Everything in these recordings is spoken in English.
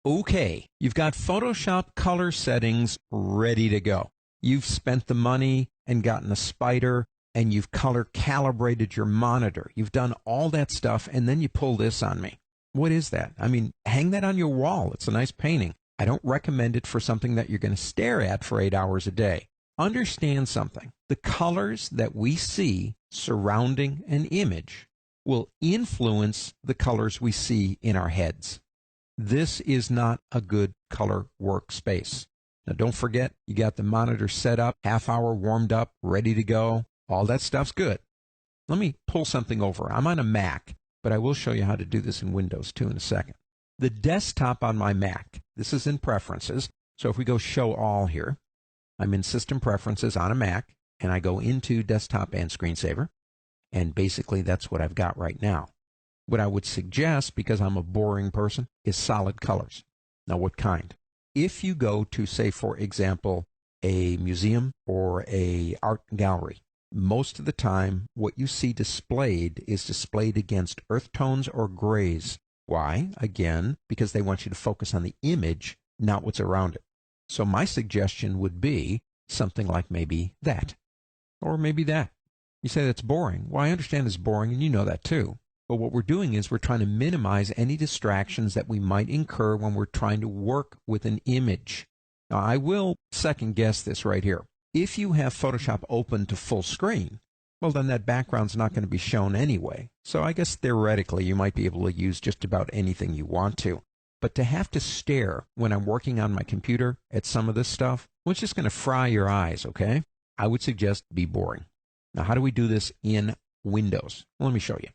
Okay, you've got Photoshop color settings ready to go. You've spent the money and gotten a spider, and you've color calibrated your monitor. You've done all that stuff, and then you pull this on me. What is that? I mean, hang that on your wall. It's a nice painting. I don't recommend it for something that you're going to stare at for 8 hours a day. Understand something. The colors that we see surrounding an image will influence the colors we see in our heads. This is not a good color workspace. Now, don't forget, you got the monitor set up, half hour warmed up, ready to go. All that stuff's good. Let me pull something over. I'm on a Mac, but I will show you how to do this in Windows too in a second. The desktop on my Mac, this is in Preferences. So if we go Show All here, I'm in System Preferences on a Mac, and I go into Desktop and Screensaver, and basically that's what I've got right now. What I would suggest, because I'm a boring person, is solid colors. Now, what kind? If you go to, say, for example, a museum or a art gallery, most of the time what you see displayed is displayed against earth tones or grays. Why? Again, because they want you to focus on the image, not what's around it. So my suggestion would be something like maybe that, or maybe that. You say that's boring. Well, I understand it's boring, and you know that too. But what we're doing is we're trying to minimize any distractions that we might incur when we're trying to work with an image. Now, I will second guess this right here. If you have Photoshop open to full screen, well, then that background's not going to be shown anyway. So I guess theoretically you might be able to use just about anything you want to. But to have to stare when I'm working on my computer at some of this stuff, well, it's just going to fry your eyes, okay? I would suggest be boring. Now, how do we do this in Windows? Well, let me show you.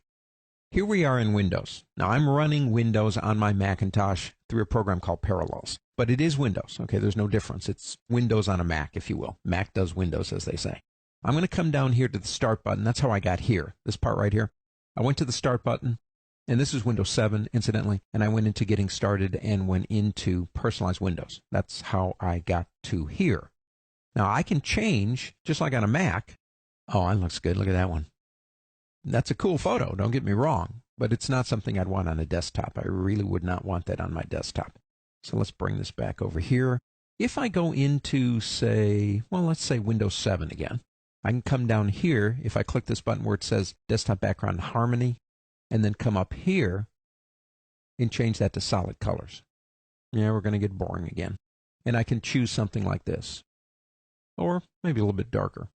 Here we are in Windows. Now, I'm running Windows on my Macintosh through a program called Parallels. But it is Windows, okay? There's no difference. It's Windows on a Mac, if you will. Mac does Windows, as they say. I'm going to come down here to the Start button. That's how I got here, this part right here. I went to the Start button, and this is Windows 7, incidentally, and I went into Getting Started and went into Personalize Windows. That's how I got to here. Now, I can change, just like on a Mac. Oh, that looks good. Look at that one. That's a cool photo, don't get me wrong, but it's not something I'd want on a desktop. I really would not want that on my desktop. So let's bring this back over here. If I go into, say, well, let's say Windows 7 again, I can come down here if I click this button where it says Desktop Background Harmony, and then come up here and change that to solid colors. Yeah, we're going to get boring again. And I can choose something like this, or maybe a little bit darker.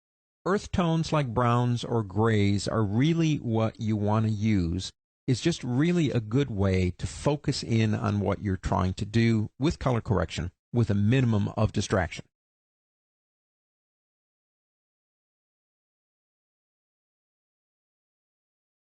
Earth tones like browns or grays are really what you want to use. It's just really a good way to focus in on what you're trying to do with color correction with a minimum of distraction.